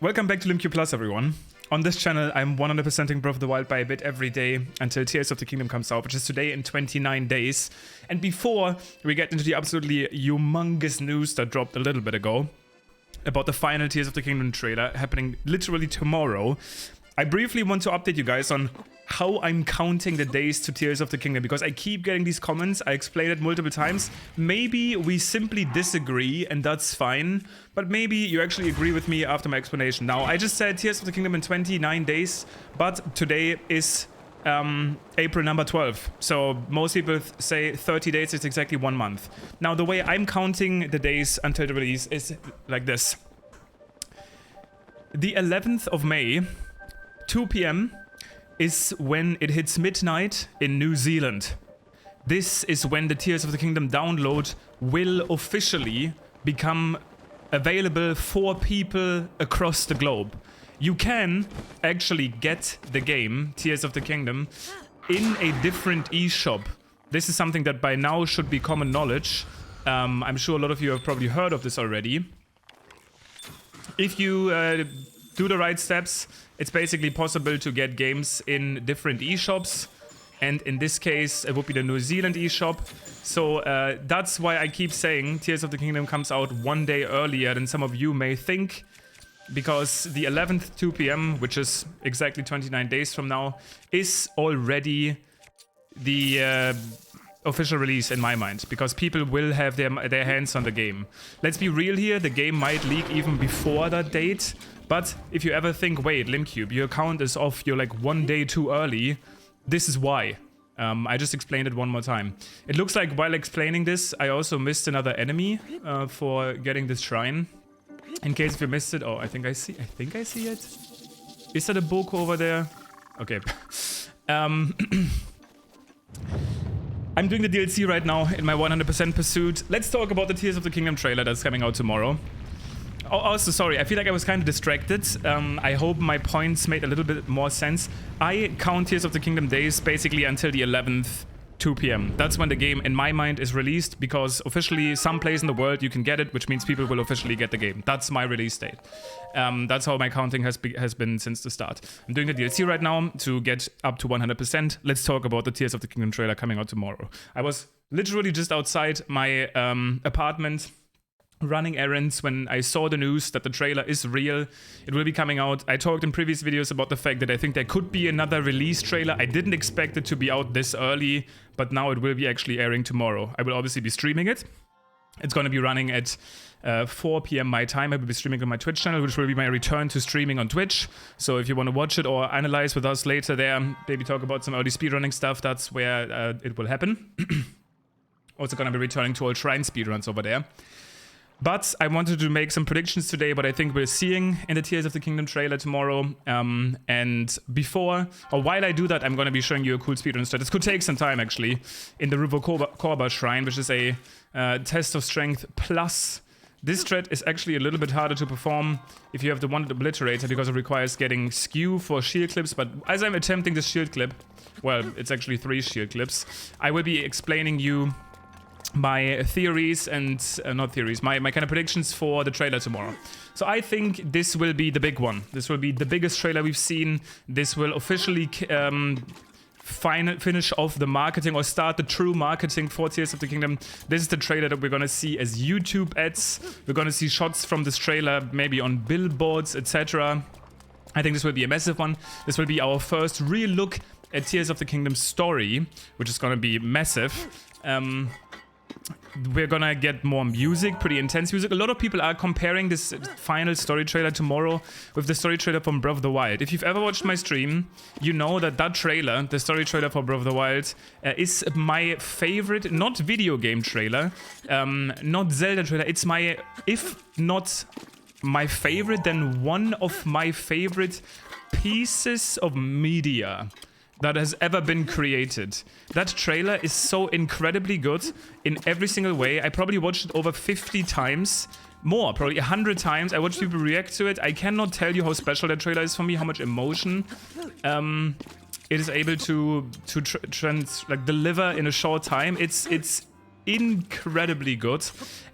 Welcome back to LimQ Plus, everyone. On this channel, I'm 100%ing Breath of the Wild by a bit every day until Tears of the Kingdom comes out, which is today in 29 days. And before we get into the absolutely humongous news that dropped a little bit ago about the final Tears of the Kingdom trailer happening literally tomorrow, I briefly want to update you guys on how I'm counting the days to Tears of the Kingdom, because I keep getting these comments. I explained it multiple times. Maybe we simply disagree and that's fine, but maybe you actually agree with me after my explanation. Now, I just said Tears of the Kingdom in 29 days, but today is April number 12. So most people say 30 days is exactly 1 month. Now, the way I'm counting the days until the release is like this. The 11th of May, 2 p.m. is when it hits midnight in New Zealand. This is when the Tears of the Kingdom download will officially become available for people across the globe. You can actually get the game, Tears of the Kingdom, in a different eShop. This is something that by now should be common knowledge. I'm sure a lot of you have probably heard of this already. If you do the right steps, it's basically possible to get games in different eShops, and in this case it would be the New Zealand eShop. So that's why I keep saying Tears of the Kingdom comes out 1 day earlier than some of you may think, because the 11th 2 p.m, which is exactly 29 days from now, is already the official release in my mind, because people will have their hands on the game. Let's be real here, the game might leak even before that date. But if you ever think, wait, Limcube, your account is off, you're like 1 day too early, this is why. I just explained it one more time. It looks like while explaining this, I also missed another enemy for getting this shrine. In case if you missed it, oh, I think I see it. Is that a Boko over there? Okay. I'm doing the DLC right now in my 100% pursuit. Let's talk about the Tears of the Kingdom trailer that's coming out tomorrow. Oh, also, sorry, I feel like I was kind of distracted. I hope my points made a little bit more sense. I count Tears of the Kingdom days basically until the 11th, 2 p.m. That's when the game, in my mind, is released, because officially some place in the world you can get it, which means people will officially get the game. That's my release date. That's how my counting has been since the start. I'm doing the DLC right now to get up to 100%. Let's talk about the Tears of the Kingdom trailer coming out tomorrow. I was literally just outside my apartment running errands when I saw the news that the trailer is real. It will be coming out. I talked in previous videos about the fact that I think there could be another release trailer. I didn't expect it to be out this early, but now it will be actually airing tomorrow. I will obviously be streaming it. It's going to be running at 4 p.m. my time. I will be streaming on my Twitch channel, which will be my return to streaming on Twitch. So if you want to watch it or analyze with us later there, maybe talk about some early speedrunning stuff, that's where it will happen. Also going to be returning to all Shrine speedruns over there. But I wanted to make some predictions today, what I think we're seeing in the Tears of the Kingdom trailer tomorrow. And before, or while I do that, I'm going to be showing you a cool speedrun strat. This could take some time, actually, in the Ruvo Korba Shrine, which is a test of strength plus. This strat is actually a little bit harder to perform if you have the one obliterator, because it requires getting skew for shield clips. But as I'm attempting this shield clip, well, it's actually 3 shield clips, I will be explaining you my theories and not theories, my kind of predictions for the trailer tomorrow. So I think this will be the big one. This will be the biggest trailer we've seen. This will officially finish off the marketing, or start the true marketing for Tears of the Kingdom. This is the trailer that we're gonna see as YouTube ads. We're gonna see shots from this trailer maybe on billboards, etc. I think this will be a massive one. This will be our first real look at Tears of the Kingdom story, which is gonna be massive. We're gonna get more music, pretty intense music. A lot of people are comparing this final story trailer tomorrow with the story trailer from Breath of the Wild. If you've ever watched my stream, you know that that trailer, the story trailer for Breath of the Wild, is my favorite, not video game trailer, not Zelda trailer. It's my, if not my favorite, then one of my favorite pieces of media that has ever been created. That trailer is so incredibly good in every single way. I probably watched it over 50 times. More, probably 100 times. I watched people react to it. I cannot tell you how special that trailer is for me, how much emotion it is able to deliver in a short time. It's incredibly good,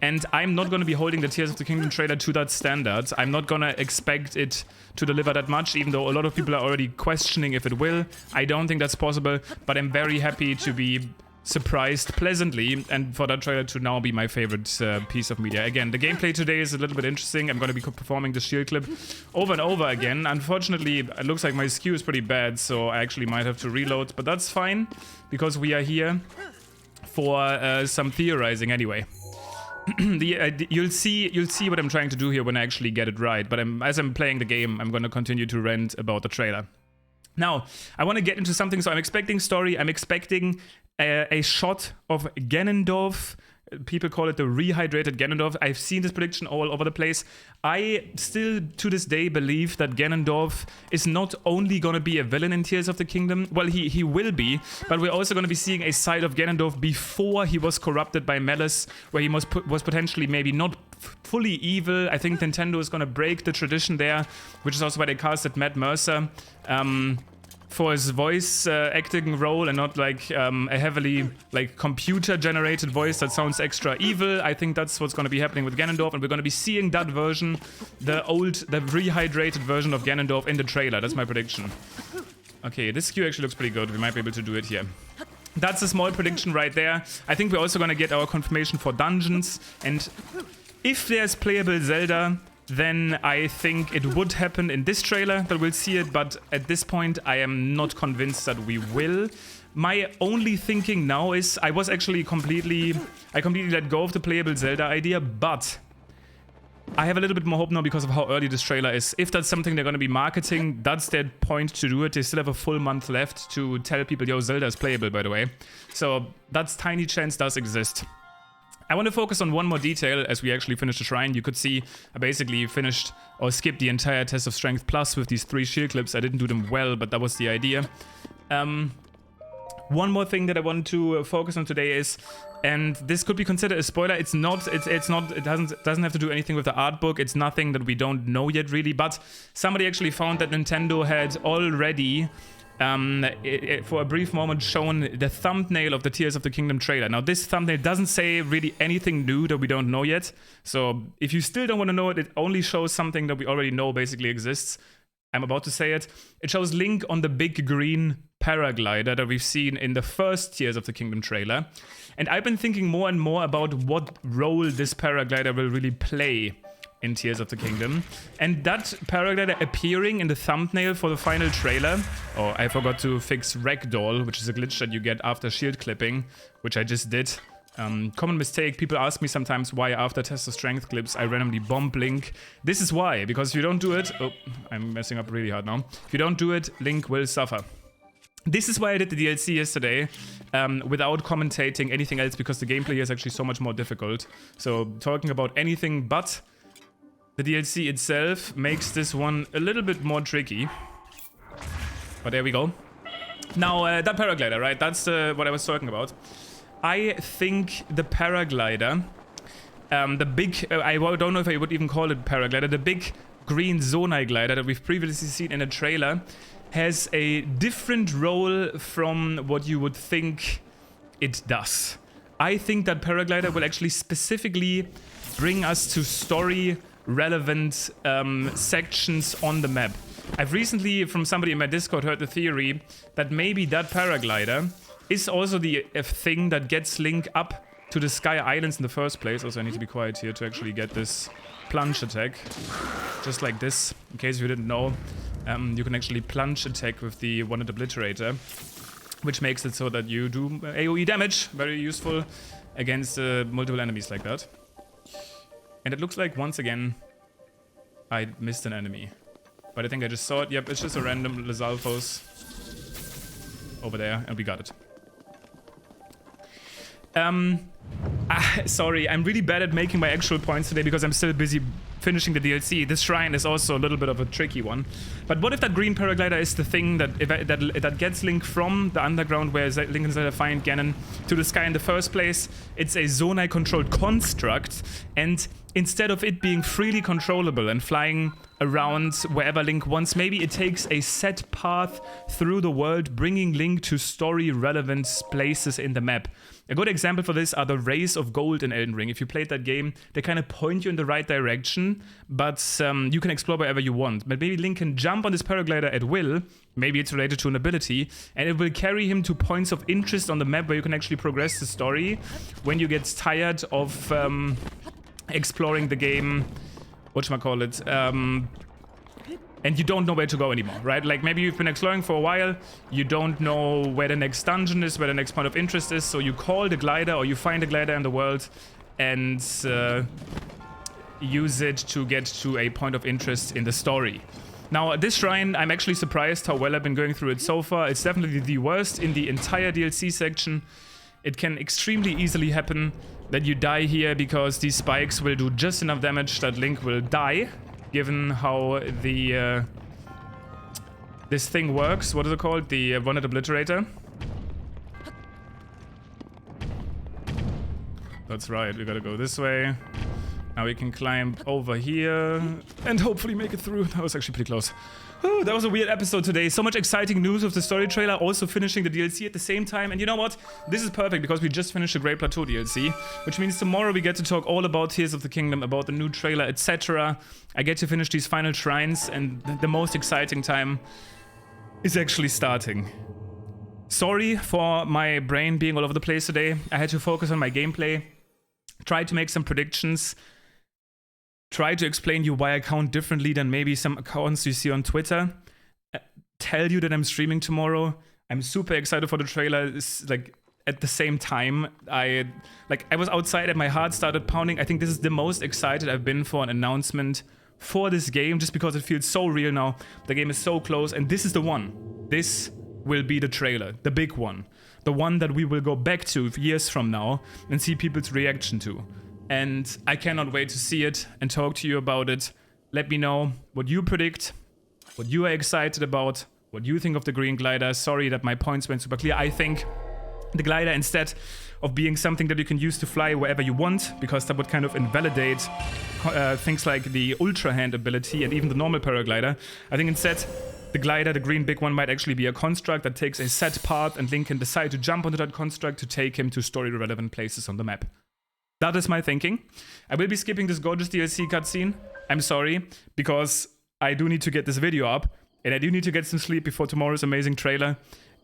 and I'm not going to be holding the Tears of the Kingdom trailer to that standard. I'm not going to expect it to deliver that much, even though a lot of people are already questioning if it will. I don't think that's possible, but I'm very happy to be surprised pleasantly, and for that trailer to now be my favorite piece of media. Again, the gameplay today is a little bit interesting. I'm going to be performing the shield clip over and over again. Unfortunately, it looks like my skew is pretty bad, so I actually might have to reload, but that's fine, because we are here for some theorizing anyway. You'll see what I'm trying to do here when I actually get it right, but as I'm playing the game, I'm going to continue to rant about the trailer. Now, I want to get into something, so I'm expecting story, I'm expecting a shot of Ganondorf. People call it the rehydrated Ganondorf. I've seen this prediction all over the place. I still, to this day, believe that Ganondorf is not only going to be a villain in Tears of the Kingdom. Well, he will be, but we're also going to be seeing a side of Ganondorf before he was corrupted by Malice, where he was potentially maybe not fully evil. I think Nintendo is going to break the tradition there, which is also why they casted Matt Mercer for his voice acting role, and not like a heavily like computer generated voice that sounds extra evil. I think that's what's going to be happening with Ganondorf, and we're going to be seeing that version, the rehydrated version of Ganondorf in the trailer. That's my prediction. Okay, this skew actually looks pretty good. We might be able to do it here. That's a small prediction right there. I think we're also going to get our confirmation for dungeons, and if there's playable Zelda, then I think it would happen in this trailer that we'll see it, but at this point I am not convinced that we will. My only thinking now is I completely let go of the playable Zelda idea, but I have a little bit more hope now because of how early this trailer is. If that's something they're going to be marketing, that's their point to do it. They still have a full month left to tell people, yo, Zelda is playable, by the way. So that tiny chance does exist. I want to focus on one more detail as we actually finish the shrine. You could see I basically finished or skipped the entire Test of Strength Plus with these 3 shield clips. I didn't do them well, but that was the idea. One more thing that I want to focus on today is, and this could be considered a spoiler, it doesn't have to do anything with the art book. It's nothing that we don't know yet really, but somebody actually found that Nintendo had already for a brief moment shown the thumbnail of the Tears of the Kingdom trailer. Now this thumbnail doesn't say really anything new that we don't know yet, so if you still don't want to know it, it only shows something that we already know basically exists. I'm about to say it. It shows Link on the big green paraglider that we've seen in the first Tears of the Kingdom trailer, and I've been thinking more and more about what role this paraglider will really play in Tears of the Kingdom. And that paraglider appearing in the thumbnail for the final trailer. Oh, I forgot to fix ragdoll, which is a glitch that you get after shield clipping, which I just did. Common mistake. People ask me sometimes why after Test of Strength clips I randomly bomb Link. This is why, because if you don't do it... Oh, I'm messing up really hard now. If you don't do it, Link will suffer. This is why I did the DLC yesterday, without commentating anything else, because the gameplay is actually so much more difficult. So talking about anything but the DLC itself makes this one a little bit more tricky. But there we go. Now, that paraglider, right? That's what I was talking about. I think the paraglider, the big... I don't know if I would even call it paraglider. The big green Zonai glider that we've previously seen in a trailer has a different role from what you would think it does. I think that paraglider will actually specifically bring us to story relevant sections on the map. I've recently, from somebody in my Discord, heard the theory that maybe that paraglider is also the thing that gets Link up to the Sky Islands in the first place. Also, I need to be quiet here to actually get this plunge attack. Just like this, in case you didn't know. You can actually plunge attack with the One-Hit Obliterator, which makes it so that you do AoE damage. Very useful against multiple enemies like that. And it looks like, once again, I missed an enemy. But I think I just saw it. Yep, it's just a random Lizalfos over there, and we got it. Sorry, I'm really bad at making my actual points today because I'm still busy finishing the DLC. This shrine is also a little bit of a tricky one. But what if that green paraglider is the thing that gets Link from the underground where Link and Zelda find Ganon to the sky in the first place? It's a Zonai-controlled construct, and instead of it being freely controllable and flying around wherever Link wants. Maybe it takes a set path through the world, bringing Link to story-relevant places in the map. A good example for this are the Rays of Gold in Elden Ring. If you played that game, they kind of point you in the right direction, but you can explore wherever you want. But maybe Link can jump on this paraglider at will, maybe it's related to an ability, and it will carry him to points of interest on the map where you can actually progress the story when you get tired of exploring the game, whatchamacallit, and you don't know where to go anymore, right? Like maybe you've been exploring for a while, you don't know where the next dungeon is, where the next point of interest is, so you call the glider or you find a glider in the world and use it to get to a point of interest in the story. Now, this shrine, I'm actually surprised how well I've been going through it so far. It's definitely the worst in the entire DLC section. It can extremely easily happen that you die here because these spikes will do just enough damage that Link will die, given how the this thing works. What is it called? The One-Hit Obliterator. That's right, we gotta go this way. Now we can climb over here and hopefully make it through. That was actually pretty close. Whew, that was a weird episode today. So much exciting news with the story trailer, also finishing the DLC at the same time. And you know what? This is perfect because we just finished the Great Plateau DLC, which means tomorrow we get to talk all about Tears of the Kingdom, about the new trailer, etc. I get to finish these final shrines, and the most exciting time is actually starting. Sorry for my brain being all over the place today. I had to focus on my gameplay, try to make some predictions, try to explain you why I count differently than maybe some accounts you see on Twitter, tell you that I'm streaming tomorrow. I'm super excited for the trailer. It's like at the same time, I was outside and my heart started pounding. I think this is the most excited I've been for an announcement for this game, just because it feels so real now. The game is so close, and this is the one. This will be the trailer, the big one. The one that we will go back to years from now and see people's reaction to. And I cannot wait to see it and talk to you about it. Let me know what you predict, what you are excited about, what you think of the green glider. Sorry that my points went super clear. I think the glider, instead of being something that you can use to fly wherever you want, because that would kind of invalidate things like the Ultra Hand ability and even the normal paraglider, I think instead the glider, the green big one, might actually be a construct that takes a set path, and Link can decide to jump onto that construct to take him to story-relevant places on the map. That is my thinking. I will be skipping this gorgeous DLC cutscene. I'm sorry, because I do need to get this video up, and I do need to get some sleep before tomorrow's amazing trailer.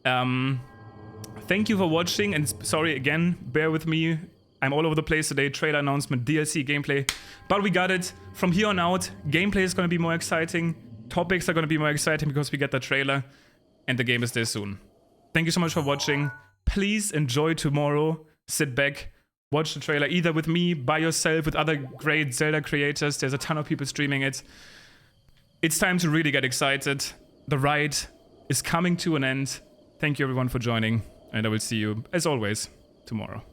Thank you for watching, and sorry again, bear with me. I'm all over the place today, trailer announcement, DLC, gameplay, but we got it. From here on out, gameplay is going to be more exciting, topics are going to be more exciting because we get the trailer, and the game is there soon. Thank you so much for watching. Please enjoy tomorrow, sit back, watch the trailer either with me, by yourself, with other great Zelda creators. There's a ton of people streaming it. It's time to really get excited. The ride is coming to an end. Thank you everyone for joining, and I will see you, as always, tomorrow.